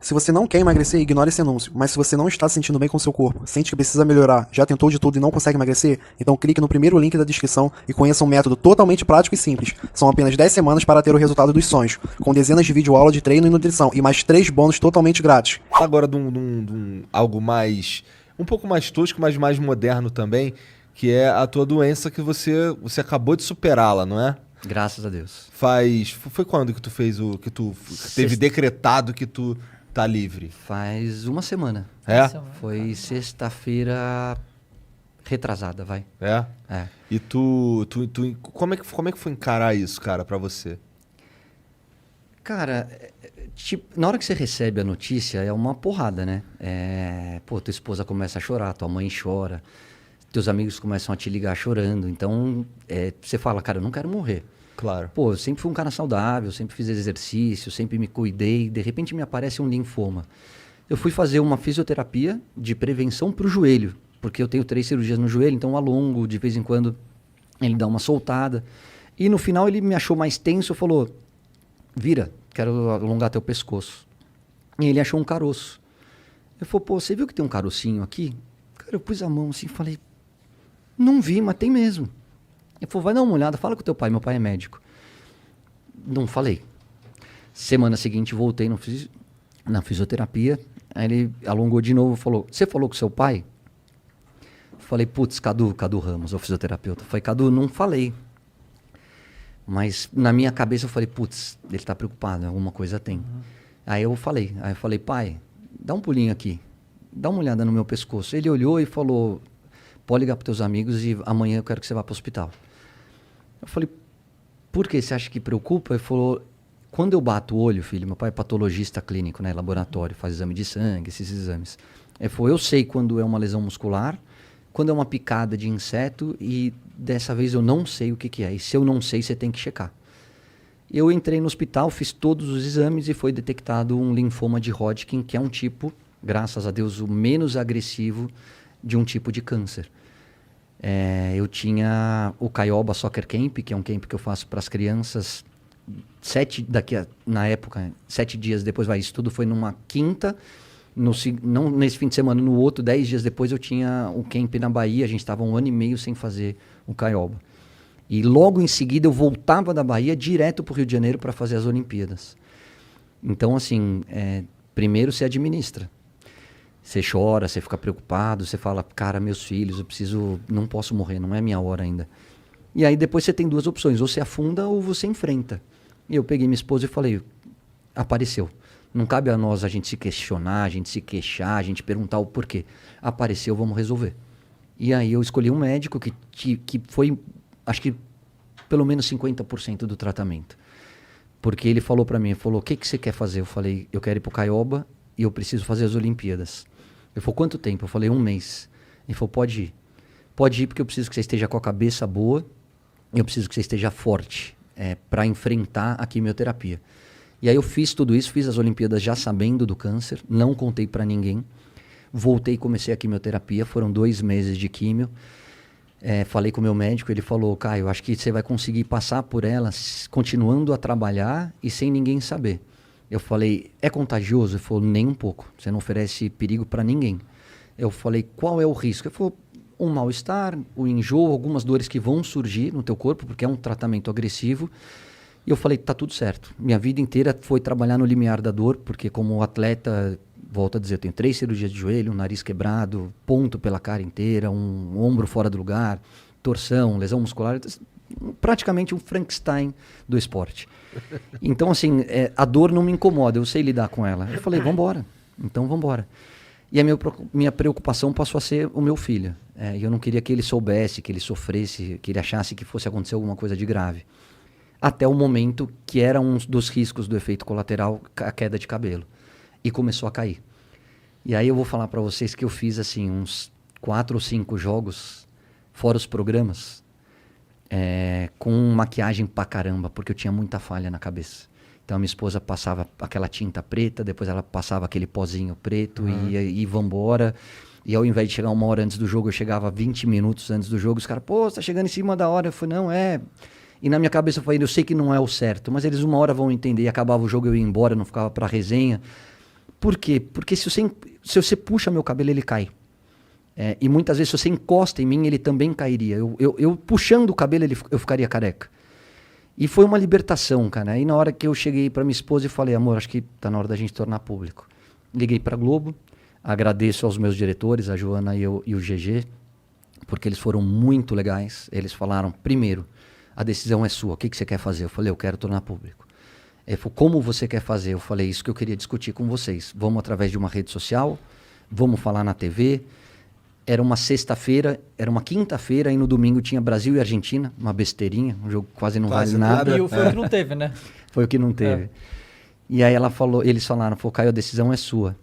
Se você não quer emagrecer, ignore esse anúncio. Mas se você não está se sentindo bem com seu corpo, sente que precisa melhorar, já tentou de tudo e não consegue emagrecer, então clique no primeiro link da descrição e conheça um método totalmente prático e simples. São apenas 10 semanas para ter o resultado dos sonhos, com dezenas de videoaulas de treino e nutrição e mais 3 bônus totalmente grátis. Agora de algo mais... um pouco mais tosco, mas mais moderno também, que é a tua doença que você acabou de superá-la, não é? Graças a Deus. Foi quando que tu fez o... que tu teve decretado que tu tá livre? Faz uma semana. É? Foi sexta-feira retrasada, vai. É? É. E como é que foi encarar isso, cara, pra você? Cara, tipo, na hora que você recebe a notícia, é uma porrada, né? Pô, tua esposa começa a chorar, tua mãe chora, teus amigos começam a te ligar chorando. Então, você fala, cara, eu não quero morrer. Claro. Pô, eu sempre fui um cara saudável, sempre fiz exercício, sempre me cuidei. De repente me aparece um linfoma. Eu fui fazer uma fisioterapia de prevenção pro joelho, porque eu tenho 3 cirurgias no joelho, então eu alongo, de vez em quando ele dá uma soltada. E no final ele me achou mais tenso e falou, vira, quero alongar teu pescoço. E ele achou um caroço. Eu falei, pô, você viu que tem um carocinho aqui? Cara, eu pus a mão assim e falei, não vi, mas tem mesmo. Ele falou, vai dar uma olhada, fala com teu pai, meu pai é médico. Não falei. Semana seguinte voltei na fisioterapia, aí ele alongou de novo e falou, você falou com seu pai? Falei, putz, Cadu Ramos, o fisioterapeuta. Falei, Cadu, não falei. Mas na minha cabeça eu falei, putz, ele tá preocupado, alguma coisa tem. Aí eu falei, pai, dá um pulinho aqui, dá uma olhada no meu pescoço. Ele olhou e falou, pode ligar pros teus amigos e amanhã eu quero que você vá pro hospital. Eu falei, por que você acha que preocupa? Ele falou, quando eu bato o olho, filho, meu pai é patologista clínico, né, laboratório, faz exame de sangue, esses exames. Ele falou, eu sei quando é uma lesão muscular, quando é uma picada de inseto e dessa vez eu não sei o que é. E se eu não sei, você tem que checar. Eu entrei no hospital, fiz todos os exames e foi detectado um linfoma de Hodgkin, que é um tipo, graças a Deus, o menos agressivo de um tipo de câncer. Eu tinha o Caioba Soccer Camp, que é um camp que eu faço para as crianças. 7 dias depois, isso tudo foi numa quinta. Não nesse fim de semana, no outro, 10 dias depois, eu tinha o camp na Bahia. A gente estava 1 ano e meio sem fazer o Caioba. E logo em seguida eu voltava da Bahia direto para o Rio de Janeiro para fazer as Olimpíadas. Então, assim, primeiro você administra. Você chora, você fica preocupado, você fala, cara, meus filhos, não posso morrer, não é minha hora ainda. E aí depois você tem 2 opções, ou você afunda ou você enfrenta. E eu peguei minha esposa e falei, apareceu. Não cabe a nós a gente se questionar, a gente se queixar, a gente perguntar o porquê. Apareceu, vamos resolver. E aí eu escolhi um médico que foi, acho que, pelo menos 50% do tratamento. Porque ele falou para mim, o que você quer fazer? Eu falei, eu quero ir pro Caioba e eu preciso fazer as Olimpíadas. Ele falou, quanto tempo? Eu falei, 1 mês. Ele falou, pode ir. Pode ir porque eu preciso que você esteja com a cabeça boa, eu preciso que você esteja forte para enfrentar a quimioterapia. E aí eu fiz tudo isso, fiz as Olimpíadas já sabendo do câncer, não contei para ninguém. Voltei e comecei a quimioterapia, foram 2 meses de químio. Falei com o meu médico, ele falou, Caio, acho que você vai conseguir passar por ela continuando a trabalhar e sem ninguém saber. Eu falei, é contagioso? Ele falou, nem um pouco, você não oferece perigo para ninguém. Eu falei, qual é o risco? Ele falou, um mal-estar, o enjoo, algumas dores que vão surgir no teu corpo, porque é um tratamento agressivo. E eu falei, tá tudo certo. Minha vida inteira foi trabalhar no limiar da dor, porque como atleta, volto a dizer, eu tenho 3 cirurgias de joelho, um nariz quebrado, ponto pela cara inteira, um ombro fora do lugar, torção, lesão muscular, praticamente um Frankenstein do esporte. Então, assim, a dor não me incomoda, eu sei lidar com ela. Eu falei, vambora, então vambora. E a minha preocupação passou a ser o meu filho. E eu não queria que ele soubesse, que ele sofresse, que ele achasse que fosse acontecer alguma coisa de grave. Até o momento que era um dos riscos do efeito colateral, a queda de cabelo. E começou a cair. E aí eu vou falar para vocês que eu fiz assim uns 4 ou 5 jogos, fora os programas, com maquiagem pra caramba, porque eu tinha muita falha na cabeça. Então a minha esposa passava aquela tinta preta, depois ela passava aquele pozinho preto e vambora. E ao invés de chegar 1 hora antes do jogo, eu chegava 20 minutos antes do jogo. Os caras, pô, você tá chegando em cima da hora. Eu falei, não, E na minha cabeça eu falei, eu sei que não é o certo, mas eles 1 hora vão entender. E acabava o jogo, eu ia embora, não ficava pra resenha. Por quê? Porque se você puxa meu cabelo, ele cai. E muitas vezes, se você encosta em mim, ele também cairia. Eu puxando o cabelo, eu ficaria careca. E foi uma libertação, cara. Aí na hora que eu cheguei para minha esposa e falei, amor, acho que tá na hora da gente tornar público. Liguei para Globo, agradeço aos meus diretores, a Joana e o GG, porque eles foram muito legais. Eles falaram, primeiro, a decisão é sua, o que você quer fazer? Eu falei, eu quero tornar público. Ele falou, como você quer fazer? Eu falei, isso que eu queria discutir com vocês. Vamos através de uma rede social, vamos falar na TV. Era uma sexta-feira, era uma quinta-feira, e no domingo tinha Brasil e Argentina, uma besteirinha, um jogo que quase não vale nada. E foi o que não teve, né? Foi o que não teve. E aí eles falaram, Caio, a decisão é sua.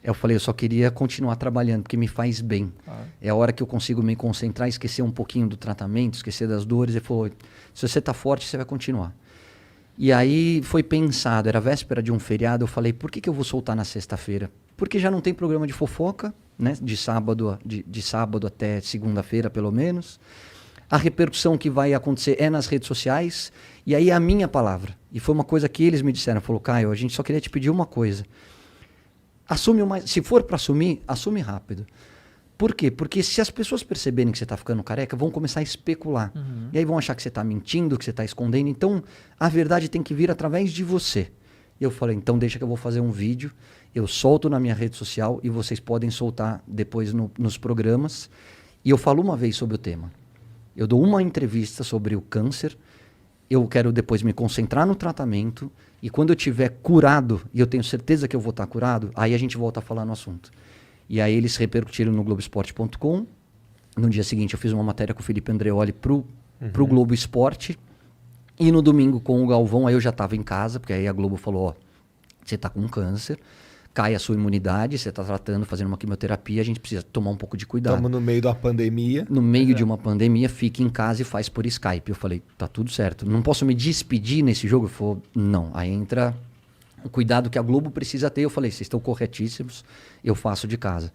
Eu falei, eu só queria continuar trabalhando, porque me faz bem. É a hora que eu consigo me concentrar, esquecer um pouquinho do tratamento, esquecer das dores. Ele falou, se você tá forte, você vai continuar. E aí foi pensado, era véspera de um feriado, eu falei, por que eu vou soltar na sexta-feira? Porque já não tem programa de fofoca, né? De sábado até segunda-feira, pelo menos. A repercussão que vai acontecer é nas redes sociais, e aí é a minha palavra. E foi uma coisa que eles me disseram, falou, Caio, a gente só queria te pedir uma coisa. Se for para assumir, assume rápido. Por quê? Porque se as pessoas perceberem que você está ficando careca, vão começar a especular. E aí vão achar que você está mentindo, que você está escondendo. Então, a verdade tem que vir através de você. Eu falei, então deixa que eu vou fazer um vídeo, eu solto na minha rede social e vocês podem soltar depois nos programas. E eu falo uma vez sobre o tema. Eu dou uma entrevista sobre o câncer, eu quero depois me concentrar no tratamento, e quando eu tiver curado, e eu tenho certeza que eu vou estar curado, aí a gente volta a falar no assunto. E aí eles repercutiram no Globoesporte.com. No dia seguinte eu fiz uma matéria com o Felipe Andreoli pro Globo Esporte. E no domingo com o Galvão, aí eu já estava em casa, porque aí a Globo falou, ó, você está com câncer, cai a sua imunidade, você está tratando, fazendo uma quimioterapia, a gente precisa tomar um pouco de cuidado. Estamos no meio da pandemia. No meio de uma pandemia, fique em casa e faz por Skype. Eu falei, tá tudo certo. Não posso me despedir nesse jogo? Ele falou, não. Aí entra o cuidado que a Globo precisa ter. Eu falei, vocês estão corretíssimos, eu faço de casa.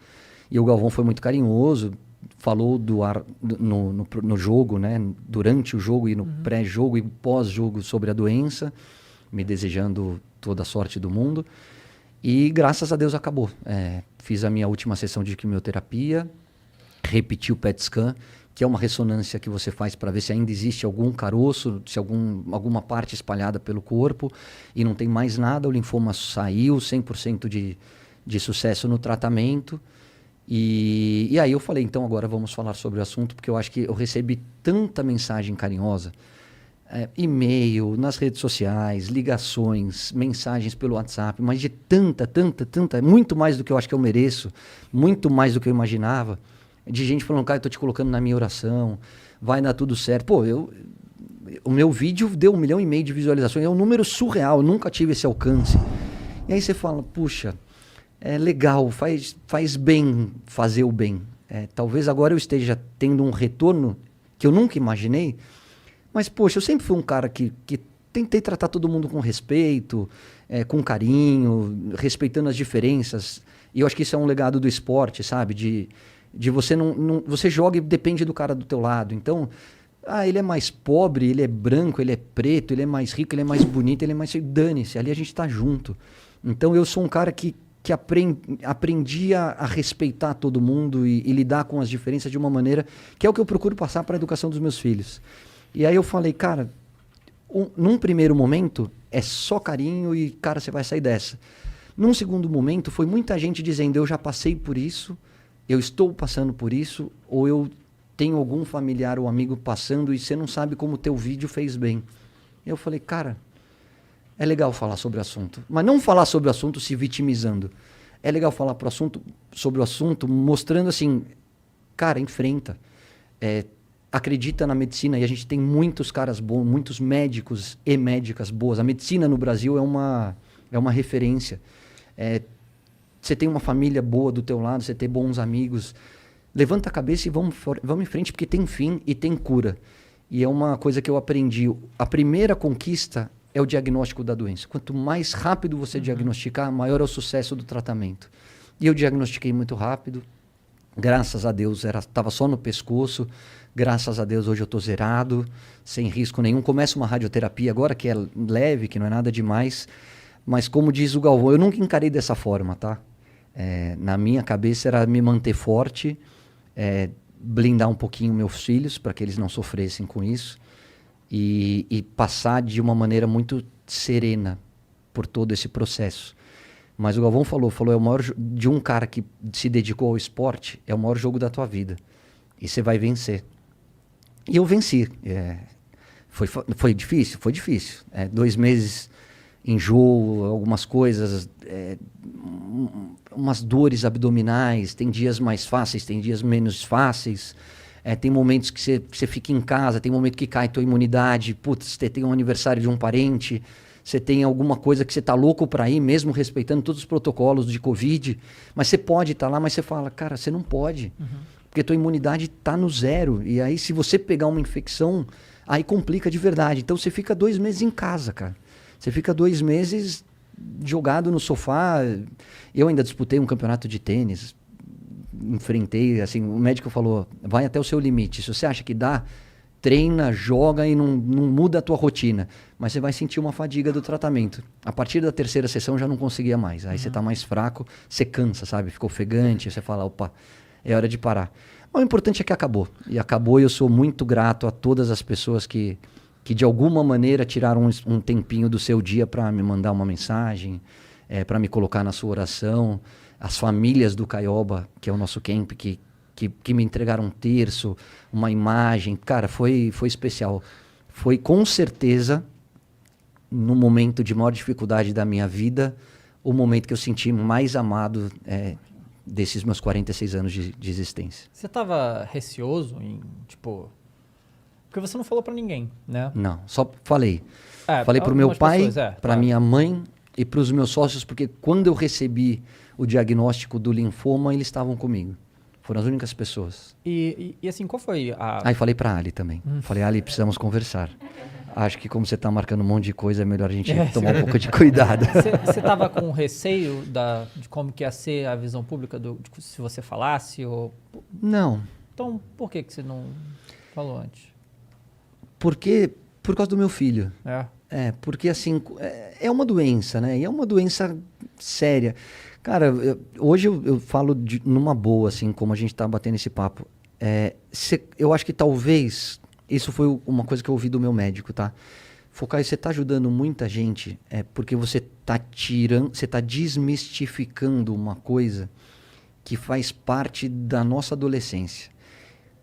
E o Galvão foi muito carinhoso, falou no jogo, né? Durante o jogo e no pré-jogo e pós-jogo sobre a doença, me desejando toda a sorte do mundo. E graças a Deus acabou. Fiz a minha última sessão de quimioterapia, repeti o PET scan, que é uma ressonância que você faz para ver se ainda existe algum caroço, se alguma parte espalhada pelo corpo, e não tem mais nada, o linfoma saiu, 100% de sucesso no tratamento. E aí eu falei, então agora vamos falar sobre o assunto, porque eu acho que eu recebi tanta mensagem carinhosa, e-mail, nas redes sociais, ligações, mensagens pelo WhatsApp, mas de tanta, muito mais do que eu acho que eu mereço, muito mais do que eu imaginava, de gente falando, cara, eu tô te colocando na minha oração, vai dar tudo certo. Pô, o meu vídeo deu 1,5 milhão de visualizações, é um número surreal, eu nunca tive esse alcance. E aí você fala, puxa, é legal, faz bem fazer o bem. Talvez agora eu esteja tendo um retorno que eu nunca imaginei, mas, poxa, eu sempre fui um cara que tentei tratar todo mundo com respeito, com carinho, respeitando as diferenças. E eu acho que isso é um legado do esporte, sabe? De você você joga e depende do cara do teu lado. Então, ele é mais pobre, ele é branco, ele é preto, ele é mais rico, ele é mais bonito, ele é mais... Dane-se, ali a gente tá junto. Então, eu sou um cara que aprendi a respeitar todo mundo e lidar com as diferenças de uma maneira que é o que eu procuro passar para a educação dos meus filhos. E aí eu falei, cara, num primeiro momento é só carinho e, cara, você vai sair dessa. Num segundo momento foi muita gente dizendo, eu já passei por isso, eu estou passando por isso, ou eu tenho algum familiar ou amigo passando e você não sabe como o teu vídeo fez bem. Eu falei, cara, é legal falar sobre o assunto, mas não falar sobre o assunto se vitimizando. É legal falar sobre o assunto mostrando assim, cara, enfrenta. Acredita na medicina, e a gente tem muitos caras bons, muitos médicos e médicas boas. A medicina no Brasil é uma referência. Você tem uma família boa do teu lado, você tem bons amigos. Levanta a cabeça e vamos em frente, porque tem fim e tem cura. E é uma coisa que eu aprendi. A primeira conquista é o diagnóstico da doença. Quanto mais rápido você diagnosticar, maior é o sucesso do tratamento. E eu diagnostiquei muito rápido. Graças a Deus, estava só no pescoço. Graças a Deus, hoje eu estou zerado, sem risco nenhum. Começa uma radioterapia agora, que é leve, que não é nada demais. Mas como diz o Galvão, eu nunca encarei dessa forma, tá? Na minha cabeça era me manter forte, blindar um pouquinho meus filhos para que eles não sofressem com isso e passar de uma maneira muito serena por todo esse processo. Mas o Galvão falou, é o maior de um cara que se dedicou ao esporte, é o maior jogo da tua vida. E você vai vencer. E eu venci. Foi difícil? Foi difícil. 2 meses enjoo, algumas coisas, umas dores abdominais, tem dias mais fáceis, tem dias menos fáceis. Tem momentos que você fica em casa, tem momento que cai tua imunidade, putz, você tem um aniversário de um parente, você tem alguma coisa que você tá louco para ir, mesmo respeitando todos os protocolos de Covid, mas você pode estar lá, mas você fala, cara, você não pode, porque tua imunidade tá no zero, e aí se você pegar uma infecção, aí complica de verdade. Então você fica 2 meses em casa, cara. Você fica 2 meses jogado no sofá. Eu ainda disputei um campeonato de tênis, enfrentei, assim, o médico falou, vai até o seu limite, se você acha que dá, treina, joga e não muda a tua rotina, mas você vai sentir uma fadiga do tratamento. A partir da 3ª sessão já não conseguia mais, aí você tá mais fraco, você cansa, sabe, fica ofegante, você fala, opa, é hora de parar. Mas o importante é que acabou, e acabou, e eu sou muito grato a todas as pessoas que de alguma maneira tiraram um tempinho do seu dia para me mandar uma mensagem, para me colocar na sua oração, as famílias do Caioba, que é o nosso camp, que me entregaram um terço, uma imagem. Cara, foi especial. Foi com certeza, no momento de maior dificuldade da minha vida, o momento que eu senti mais amado desses meus 46 anos de existência. Você estava receoso em, tipo... Porque você não falou pra ninguém, né? Não, só falei. Falei pro meu pai, pra minha mãe e pros meus sócios, porque quando eu recebi o diagnóstico do linfoma, eles estavam comigo. Foram as únicas pessoas. E assim, qual foi a... Aí falei pra Ali também. Falei, Ali, precisamos conversar. Acho que como você tá marcando um monte de coisa, é melhor a gente tomar um pouco de cuidado. Você tava com receio de como que ia ser a visão pública, se você falasse? Ou... Não. Então, por que você não falou antes? Porque, por causa do meu filho. Porque assim, é uma doença, né? E é uma doença séria. Cara, hoje eu falo numa boa, assim, como a gente tá batendo esse papo. Eu acho que talvez, isso foi uma coisa que eu ouvi do meu médico, tá? Focar, você tá ajudando muita gente, porque você tá desmistificando uma coisa que faz parte da nossa adolescência.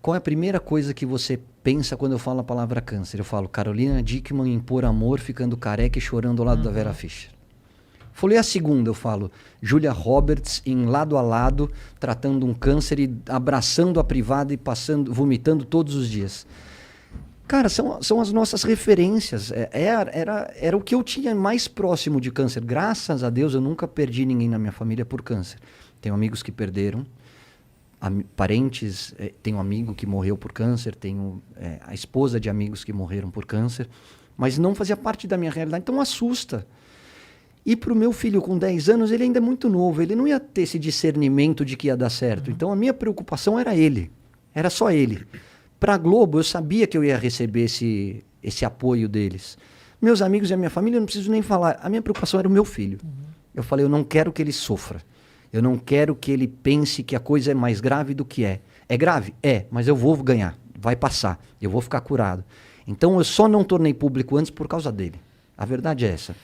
Qual é a primeira coisa que você pensa quando eu falo a palavra câncer? Eu falo Carolina Dickmann em Por Amor, ficando careca e chorando ao lado da Vera Fischer. Falei a segunda, eu falo Julia Roberts em Lado a Lado, tratando um câncer e abraçando a privada e vomitando todos os dias. Cara, são as nossas referências. Era o que eu tinha mais próximo de câncer. Graças a Deus eu nunca perdi ninguém na minha família por câncer. Tenho amigos que perderam. Parentes, tenho um amigo que morreu por câncer, tenho a esposa de amigos que morreram por câncer, mas não fazia parte da minha realidade, então assusta. E para o meu filho com 10 anos, ele ainda é muito novo, ele não ia ter esse discernimento de que ia dar certo, então a minha preocupação era ele, era só ele. Para a Globo, eu sabia que eu ia receber esse apoio deles. Meus amigos e a minha família, eu não preciso nem falar, a minha preocupação era o meu filho. Eu falei, eu não quero que ele sofra. Eu não quero que ele pense que a coisa é mais grave do que é. É grave? É, mas eu vou ganhar. Vai passar. Eu vou ficar curado. Então eu só não tornei público antes por causa dele. A verdade é essa.